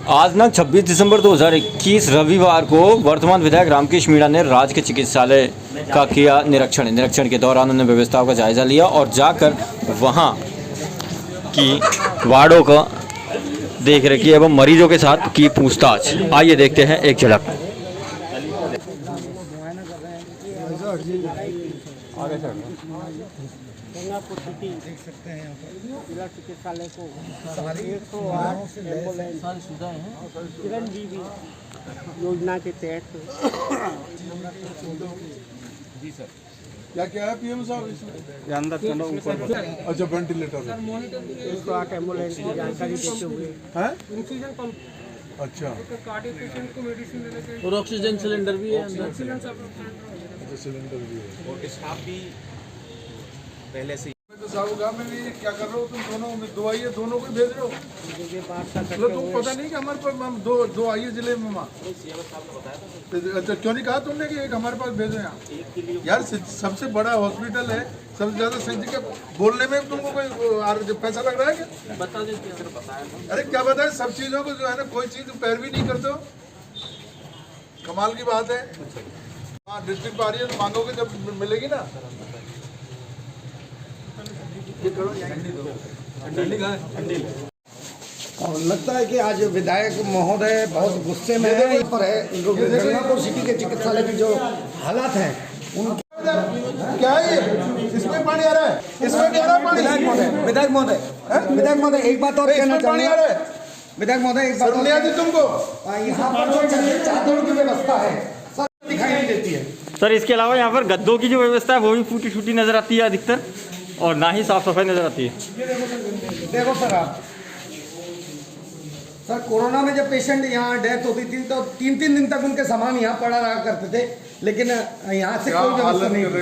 आज ना 26 दिसंबर 2021 रविवार को वर्तमान विधायक रामकेश मीणा ने राजकीय चिकित्सालय का किया निरीक्षण के दौरान उन्होंने व्यवस्थाओं का जायजा लिया और जाकर वहां की वार्डों का देख रेख की एवं मरीजों के साथ की पूछताछ। आइए देखते हैं एक झलक। आपको स्थिति देख सकते हैं यहाँ पर जिला चिकित्सालय को 108 एम्बुलेंस किरण बीबी योजना के तहत। जी सर, क्या क्या है पीएम साहब इसमें? अंदर चलो ऊपर। अच्छा, वेंटिलेटर 108 एम्बुलेंस की जानकारी देते हुए है। ऑक्सीजन पंप, अच्छा, कार्डियक पेशेंट को मेडिसिन देने के और ऑक्सीजन सिलेंडर भी है अंदर। सिलेंडर भी है और स्टाफ भी पहले से। तो साहब कहा मैं ये क्या कर रहे हो तुम दोनों में? दो आइए, दोनों को भेज रहे हो। मतलब तुम पता नहीं कि हमारे पास हम दो आइए जिले में माँ। अच्छा, क्यों नहीं कहा तुमने कि एक हमारे पास भेजो यहाँ? यार सबसे बड़ा हॉस्पिटल है, सबसे ज्यादा संख्या बोलने में तुमको कोई पैसा लग रहा है क्या? बता देते सर, बताया। अरे क्या बताए, सब चीजों को जो है ना, कोई चीज पैरवी नहीं करते हो। कमाल की बात है। हाँ, डिस्ट्रिक्ट आ रही है तो मांगोगे जब मिलेगी ना। और लगता है कि आज विधायक महोदय बहुत गुस्से में है। इस पर है गंगापुर सिटी के चिकित्सालय की जो हालात हैं उनके। क्या है ये? इसमें पानी आ रहा है, इसमें भी आ रहा है पानी। विधायक महोदय एक बात और कहना चाहूँगा। विधायक महोदय एक बात नहीं आती तुमको? यहाँ पर जो चादरों की व्यवस्था है सर दिखाई नहीं देती है। सर इसके अलावा यहाँ पर गद्दों की जो व्यवस्था है वो भी फूटी छूटी नजर आती है अधिकतर, और ना ही साफ सफाई नजर आती है। देखो सर, आप सर कोरोना में जब पेशेंट यहाँ डेथ होती थी तो 3-3 दिन तक उनके सामान यहाँ पड़ा रहा करते थे, लेकिन यहाँ से कोई व्यवस्था नहीं होती।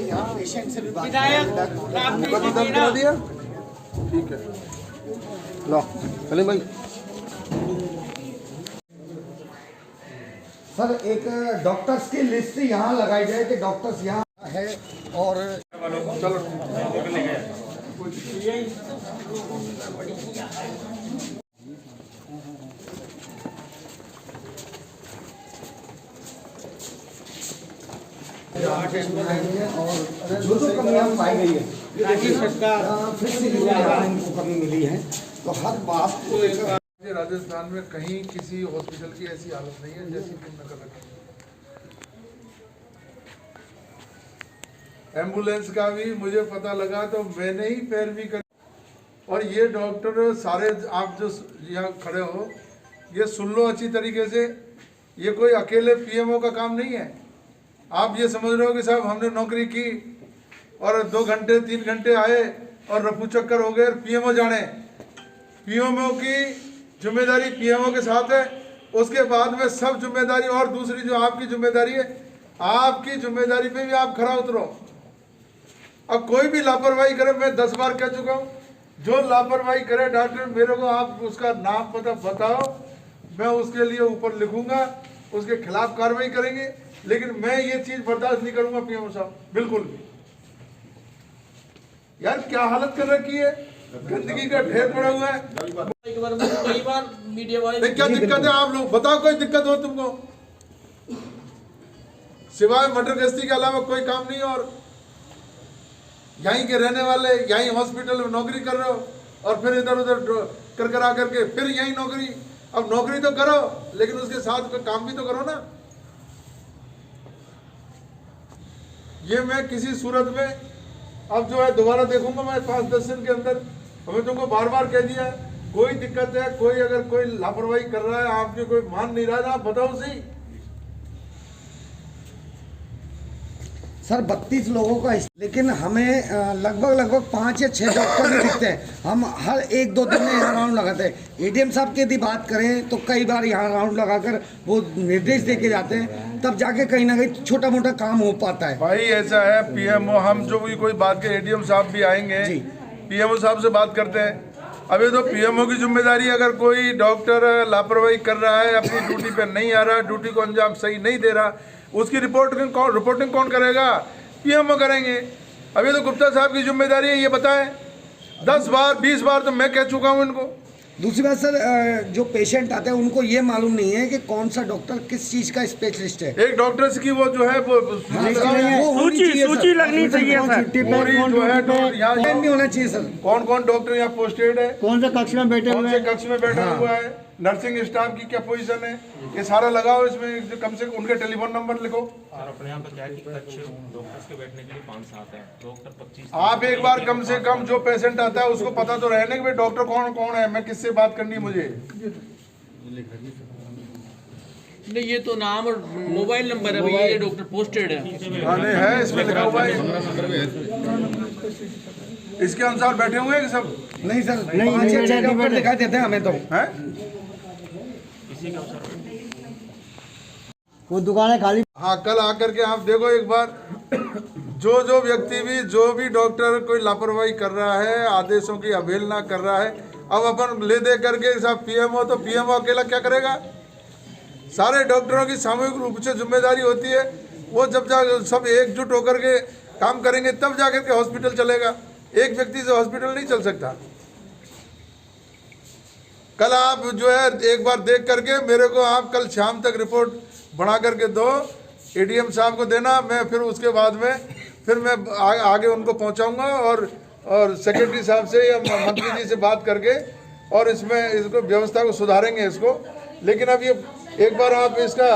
यहाँ पेशेंट से भी बात दिया। ठीक है, लो सलीम भाई। सर एक डॉक्टर्स की लिस्ट यहाँ लगाई जाए कि डॉक्टर्स यहाँ है। और चलो और जो जो कमियाँ पाई गई है फिर से इनको कमी मिली है, तो हर बात को लेकर राजस्थान में कहीं किसी हॉस्पिटल की ऐसी हालत नहीं है जैसी तुमने कर रखी। एम्बुलेंस का भी मुझे पता लगा तो मैंने ही पैरवी कर। और ये डॉक्टर सारे आप जो यहाँ खड़े हो, ये सुन लो अच्छी तरीके से, ये कोई अकेले पीएमओ का काम नहीं है। आप ये समझ रहे हो कि साहब हमने नौकरी की और 2 घंटे 3 घंटे आए और रफू चक्कर हो गए। पीएमओ जाने, पीएमओ की जिम्मेदारी पीएमओ के साथ है। उसके बाद में सब जिम्मेदारी, और दूसरी जो आपकी जिम्मेदारी है, आपकी जिम्मेदारी पे भी आप खरा उतरो। अब कोई भी लापरवाही करे, मैं 10 बार कह चुका हूँ, जो लापरवाही करे डॉक्टर मेरे को आप उसका नाम पता बताओ, मैं उसके लिए ऊपर लिखूंगा, उसके खिलाफ कार्रवाई करेंगे। लेकिन मैं ये चीज बर्दाश्त नहीं करूंगा पीएमओ साहब, बिल्कुल भी। यार क्या हालत कर रखी है, गंदगी का ढेर पड़ा हुआ है। कई बार मीडिया वाले क्या दिक्कत है? आप लोग बताओ, कोई दिक्कत हो तुमको? सिवाय मटर गश्ती के अलावा कोई काम नहीं। और यहीं के रहने वाले, यहीं हॉस्पिटल में नौकरी कर रहे हो और फिर इधर उधर कर आकर के फिर यहीं नौकरी। अब नौकरी तो करो, लेकिन उसके साथ काम भी तो करो ना। ये मैं किसी सूरत में अब जो है दोबारा देखूंगा मैं 5-10 दिन के अंदर। हमें तुमको बार बार कह दिया, कोई दिक्कत है, कोई अगर कोई लापरवाही कर रहा है, आपके कोई मान नहीं रहा है, आप बताओ सही। सर 32 लोगों का, लेकिन हमें लगभग 5 या 6 डॉक्टर भी दिखते हैं। हम हर 1-2 दिन में यहाँ राउंड लगाते हैं। एडीएम साहब की यदि बात करें तो कई बार यहाँ राउंड लगाकर वो निर्देश दे के जाते हैं, तब जाके कहीं ना कहीं छोटा मोटा काम हो पाता है। भाई ऐसा है, पीएमओ हम जो भी कोई बात के, एडीएम साहब भी आएंगे, पीएमओ साहब से बात करते हैं। अभी तो पीएमओ की जिम्मेदारी, अगर कोई डॉक्टर लापरवाही कर रहा है, अपनी ड्यूटी पे नहीं आ रहा, ड्यूटी को अंजाम सही नहीं दे रहा, उसकी रिपोर्टिंग कौन करेगा? पीएमओ करेंगे। अभी तो गुप्ता साहब की जिम्मेदारी है, ये बताएं। 10 बार 20 बार तो मैं कह चुका हूँ इनको। दूसरी बात सर, जो पेशेंट आते हैं उनको ये मालूम नहीं है कि कौन सा डॉक्टर किस चीज का स्पेशलिस्ट है। एक डॉक्टर की वो जो है वो सूची लगनी चाहिए सर। पूरी जो है यहाँ भी होना चाहिए सर। कौन कौन डॉक्टर यहाँ पोस्टेड है, कौन से कक्ष में बैठे कौन हुए से हैं, कक्ष में बैठा हुआ है, नर्सिंग स्टाफ की क्या पोजीशन है, ये सारा लगाओ इसमें। कम से कम उनके टेलीफोन नंबर लिखो। और अपने यहाँ पर क्या है कि कक्ष डॉक्टर्स के बैठने के लिए 5-7 हैं, डॉक्टर 25। आप एक बार कम से कम जो पेशेंट आता है उसको पता तो रहने कि भाई डॉक्टर कौन कौन है, मैं किससे बात करनी है मुझे। नहीं, ये तो नाम और मोबाइल नंबर है भैया, ये डॉक्टर पोस्टेड है। हाँ नहीं है, इसमें लिखा हुआ है। इसके अनुसार बैठे हुए हैं सब? नहीं सर, 5 या 6 डॉक्टर दिखाई देते हैं हमें तो। हैं? वो दुकानें खाली। हाँ, कल आकर के आप देखो एक बार, जो व्यक्ति भी जो भी डॉक्टर कोई लापरवाही कर रहा है, आदेशों की अवहेलना कर रहा है, अब अपन ले दे करके सब पीएमओ, तो पीएमओ अकेला क्या करेगा? सारे डॉक्टरों की सामूहिक रूप से जिम्मेदारी होती है। वो जब सब एकजुट होकर के काम करेंगे तब जाकर के हॉस्पिटल चलेगा। एक व्यक्ति से हॉस्पिटल नहीं चल सकता। कल आप जो है एक बार देख करके मेरे को आप कल शाम तक रिपोर्ट बना करके दो, एडीएम साहब को देना। मैं फिर उसके बाद में फिर मैं आगे उनको पहुंचाऊंगा और सेक्रेटरी साहब से या मंत्री जी से बात करके और इसको व्यवस्था को सुधारेंगे इसको। लेकिन अब ये एक बार आप इसका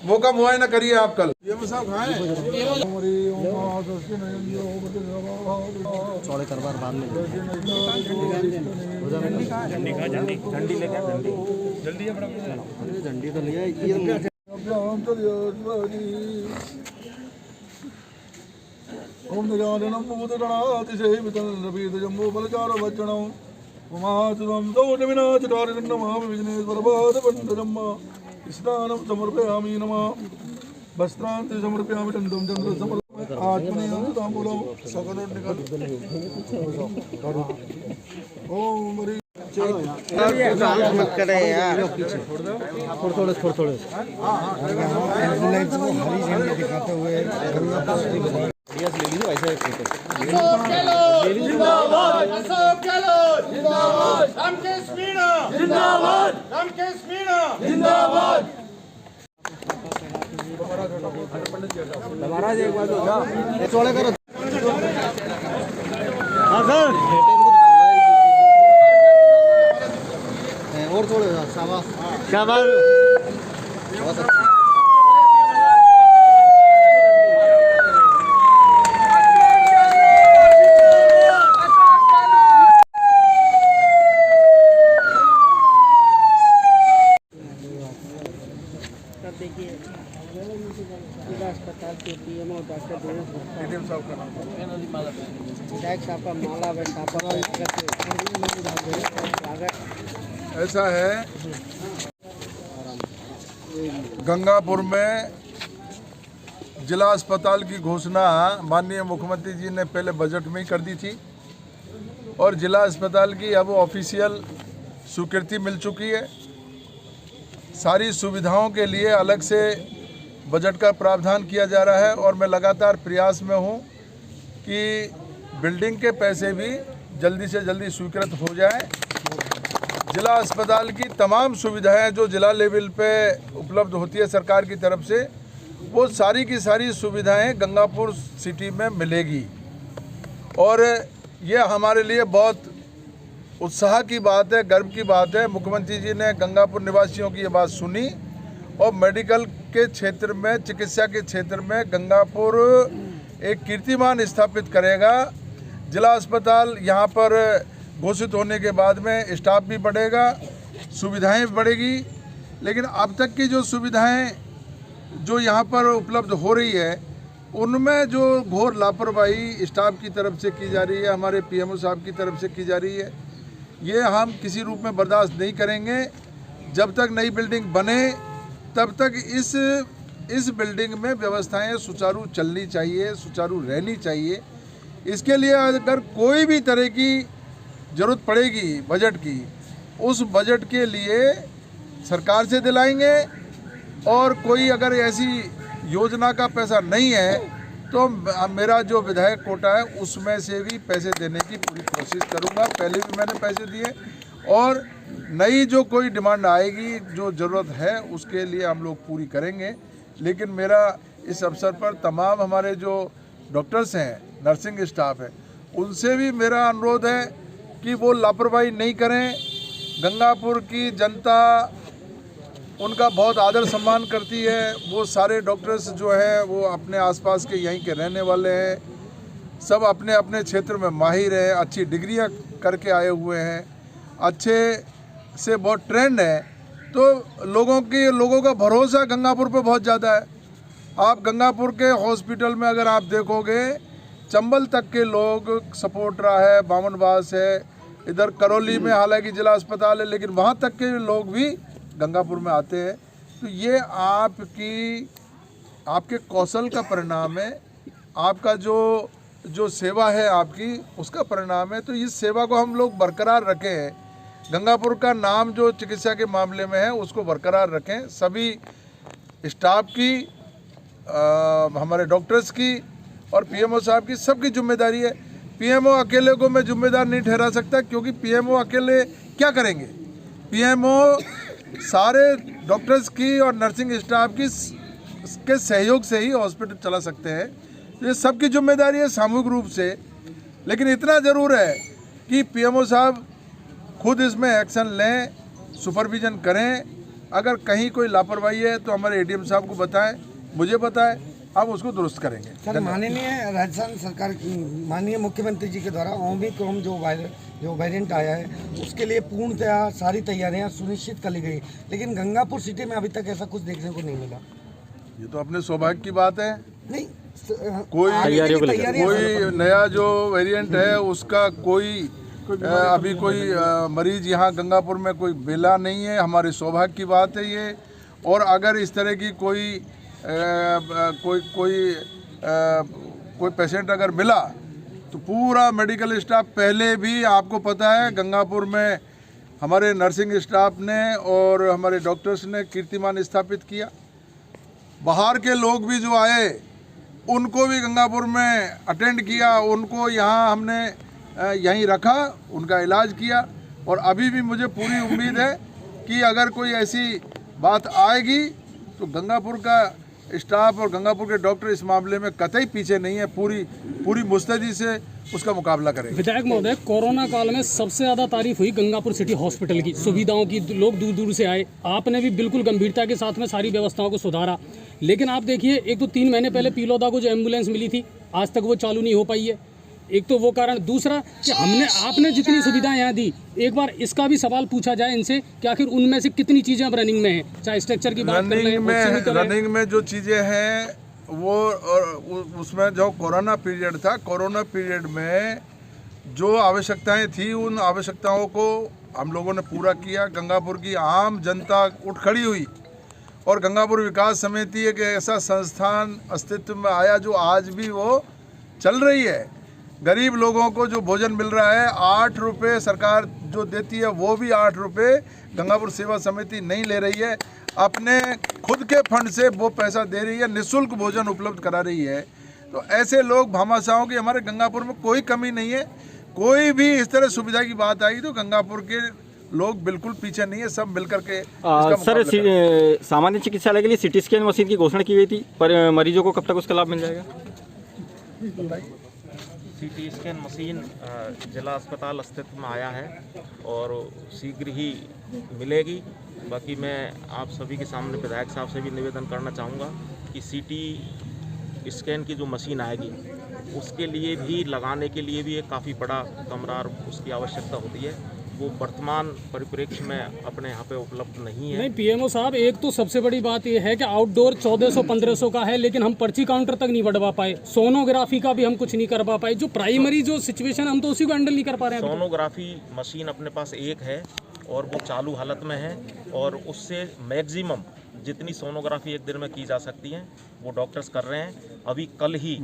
मौका मुआयना करिए आप कल। ये साहब खाएं चौड़े करवार बाद में झंडी लेके जल्दी है बड़ा झंडी तो लिया। ओम निजाननम भूतगणातिसेवितं रविदजम्बो बलचारो वज्रणं उमातुदं दौडविनाचटारिणमामि विघ्नेश्वरपादपण्डजम्म स्नानं समर्पयामि नमः वस्त्रान्ति समर्पयामि चन्द्रं चन्द्र समर्पयामि आत्मनेयं ताम्बूलं सकलं ओम हरि मत करे यार, थोड़े एम्बुलेंस को हरी झंडी दिखाते हुए चौड़े करो। हाँ सर, और थोड़े शाबाश। देखिए जिला अस्पताल के पीएमओ डॉक्टर दिनेश गुप्ता विधायक साहब का माला व स्वागत। ऐसा है, गंगापुर में जिला अस्पताल की घोषणा माननीय मुख्यमंत्री जी ने पहले बजट में ही कर दी थी और जिला अस्पताल की अब ऑफिशियल स्वीकृति मिल चुकी है। सारी सुविधाओं के लिए अलग से बजट का प्रावधान किया जा रहा है और मैं लगातार प्रयास में हूं कि बिल्डिंग के पैसे भी जल्दी से जल्दी स्वीकृत हो जाएं। जिला अस्पताल की तमाम सुविधाएं जो जिला लेवल पे उपलब्ध होती है सरकार की तरफ से, वो सारी की सारी सुविधाएं गंगापुर सिटी में मिलेगी और ये हमारे लिए बहुत उत्साह की बात है, गर्व की बात है। मुख्यमंत्री जी ने गंगापुर निवासियों की ये बात सुनी और मेडिकल के क्षेत्र में, चिकित्सा के क्षेत्र में गंगापुर एक कीर्तिमान स्थापित करेगा। जिला अस्पताल यहाँ पर घोषित होने के बाद में स्टाफ भी बढ़ेगा, सुविधाएं बढ़ेगी, लेकिन अब तक की जो सुविधाएं जो यहाँ पर उपलब्ध हो रही है उनमें जो घोर लापरवाही स्टाफ की तरफ से की जा रही है, हमारे पीएमओ साहब की तरफ से की जा रही है, ये हम किसी रूप में बर्दाश्त नहीं करेंगे। जब तक नई बिल्डिंग बने तब तक इस बिल्डिंग में व्यवस्थाएं सुचारू चलनी चाहिए, सुचारू रहनी चाहिए। इसके लिए अगर कोई भी तरह की ज़रूरत पड़ेगी बजट की, उस बजट के लिए सरकार से दिलाएंगे और कोई अगर ऐसी योजना का पैसा नहीं है तो मेरा जो विधायक कोटा है उसमें से भी पैसे देने की पूरी कोशिश करूंगा। पहले भी मैंने पैसे दिए और नई जो कोई डिमांड आएगी, जो ज़रूरत है उसके लिए हम लोग पूरी करेंगे। लेकिन मेरा इस अवसर पर तमाम हमारे जो डॉक्टर्स हैं, नर्सिंग स्टाफ है, उनसे भी मेरा अनुरोध है कि वो लापरवाही नहीं करें। गंगापुर की जनता उनका बहुत आदर सम्मान करती है। वो सारे डॉक्टर्स जो हैं वो अपने आसपास के यहीं के रहने वाले हैं, सब अपने अपने क्षेत्र में माहिर हैं, अच्छी डिग्रियां करके आए हुए हैं, अच्छे से बहुत ट्रेंड है। तो लोगों का भरोसा गंगापुर पे बहुत ज़्यादा है। आप गंगापुर के हॉस्पिटल में अगर आप देखोगे, चंबल तक के लोग सपोर्ट रहा है, बामनबास है, इधर करौली में हालांकि जिला अस्पताल है, लेकिन वहाँ तक के लोग भी गंगापुर में आते हैं। तो ये आपके कौशल का परिणाम है, आपका जो सेवा है आपकी, उसका परिणाम है। तो इस सेवा को हम लोग बरकरार रखें। गंगापुर का नाम जो चिकित्सा के मामले में है उसको बरकरार रखें। सभी स्टाफ की, हमारे डॉक्टर्स की और पीएमओ साहब की, सबकी जिम्मेदारी है। पीएमओ अकेले को मैं जिम्मेदार नहीं ठहरा सकता, क्योंकि पीएमओ अकेले क्या करेंगे। पीएमओ सारे डॉक्टर्स की और नर्सिंग स्टाफ की के सहयोग से ही हॉस्पिटल चला सकते हैं। ये सबकी जिम्मेदारी है सामूहिक रूप से। लेकिन इतना ज़रूर है कि पीएमओ साहब खुद इसमें एक्शन लें, सुपरविजन करें। अगर कहीं कोई लापरवाही है तो हमारे एडीएम साहब को बताएं, मुझे बताएं, हम उसको दुरुस्त करेंगे। सर, माननीय राजस्थान सरकार, माननीय मुख्यमंत्री जी के द्वारा ओमिक्रॉन जो वेरिएंट आया है उसके लिए पूर्णतः सारी तैयारियां सुनिश्चित कर ली गई, लेकिन गंगापुर सिटी में अभी तक ऐसा कुछ देखने को नहीं मिला। ये तो अपने सौभाग्य की बात है। नहीं, कोई तैयारियां नया जो वेरिएंट है उसका अभी कोई मरीज यहाँ गंगापुर में कोई मिला नहीं है। हमारे सौभाग्य की बात है ये। और अगर इस तरह की कोई पेशेंट अगर मिला तो पूरा मेडिकल स्टाफ, पहले भी आपको पता है गंगापुर में हमारे नर्सिंग स्टाफ ने और हमारे डॉक्टर्स ने कीर्तिमान स्थापित किया। बाहर के लोग भी जो आए उनको भी गंगापुर में अटेंड किया, उनको यहाँ हमने यहीं रखा, उनका इलाज किया। और अभी भी मुझे पूरी उम्मीद है कि अगर कोई ऐसी बात आएगी तो गंगापुर का स्टाफ और गंगापुर के डॉक्टर इस मामले में कतई पीछे नहीं है, पूरी मुस्तैदी से उसका मुकाबला करेंगे। विधायक महोदय, कोरोना काल में सबसे ज़्यादा तारीफ हुई गंगापुर सिटी हॉस्पिटल की, सुविधाओं की। लोग दूर दूर से आए, आपने भी बिल्कुल गंभीरता के साथ में सारी व्यवस्थाओं को सुधारा। लेकिन आप देखिए, एक तो 3 महीने पहले पीलोदा को जो एम्बुलेंस मिली थी, आज तक वो चालू नहीं हो पाई है। एक तो वो कारण, दूसरा कि आपने जितनी सुविधाएं यहाँ दी, एक बार इसका भी सवाल पूछा जाए इनसे कि आखिर उनमें से कितनी चीज़ें अब रनिंग में हैं, चाहे स्ट्रक्चर की बात करें, रनिंग में जो चीज़ें हैं वो, और उसमें जो कोरोना पीरियड था, कोरोना पीरियड में जो आवश्यकताएं थी उन आवश्यकताओं को हम लोगों ने पूरा किया। गंगापुर की आम जनता उठ खड़ी हुई और गंगापुर विकास समिति एक ऐसा संस्थान अस्तित्व में आया जो आज भी वो चल रही है। गरीब लोगों को जो भोजन मिल रहा है, 8 रुपये सरकार जो देती है वो भी 8 रुपये गंगापुर सेवा समिति नहीं ले रही है, अपने खुद के फंड से वो पैसा दे रही है, निःशुल्क भोजन उपलब्ध करा रही है। तो ऐसे लोग भामाशाहों की हमारे गंगापुर में कोई कमी नहीं है। कोई भी इस तरह सुविधा की बात आई तो गंगापुर के लोग बिल्कुल पीछे नहीं है, सब मिलकर के सर, सामान्य चिकित्सालय के लिए सिटी स्कैन मशीन की घोषणा की गई थी, पर मरीजों को कब तक उसका लाभ मिल जाएगा? सीटी स्कैन मशीन जिला अस्पताल अस्तित्व में आया है और शीघ्र ही मिलेगी। बाकी मैं आप सभी के सामने विधायक साहब से भी निवेदन करना चाहूँगा कि सीटी स्कैन की जो मशीन आएगी उसके लिए भी, लगाने के लिए भी एक काफ़ी बड़ा कमरा उसकी आवश्यकता होती है। वो वर्तमान परिप्रेक्ष्य में अपने यहाँ पे उपलब्ध नहीं है। नहीं पीएमओ साहब, एक तो सबसे बड़ी बात ये है कि आउटडोर 1400-1500 का है, लेकिन हम पर्ची काउंटर तक नहीं बढ़वा पाए। सोनोग्राफी का भी हम कुछ नहीं करवा पाए। जो प्राइमरी जो सिचुएशन हम तो उसी को हैंडल नहीं कर पा रहे हैं। सोनोग्राफी मशीन अपने पास एक है और वो चालू हालत में है और उससे मैक्सिमम जितनी सोनोग्राफी एक दिन में की जा सकती है वो डॉक्टर्स कर रहे हैं। अभी कल ही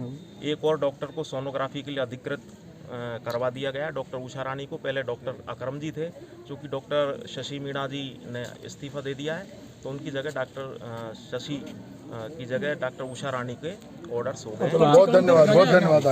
एक और डॉक्टर को सोनोग्राफी के लिए अधिकृत करवा दिया गया, डॉक्टर उषा रानी को। पहले डॉक्टर अकरम जी थे, जो कि डॉक्टर शशि मीणा जी ने इस्तीफा दे दिया है, तो उनकी जगह डॉक्टर शशि की जगह डॉक्टर उषा रानी के ऑर्डर्स हो गए। बहुत धन्यवाद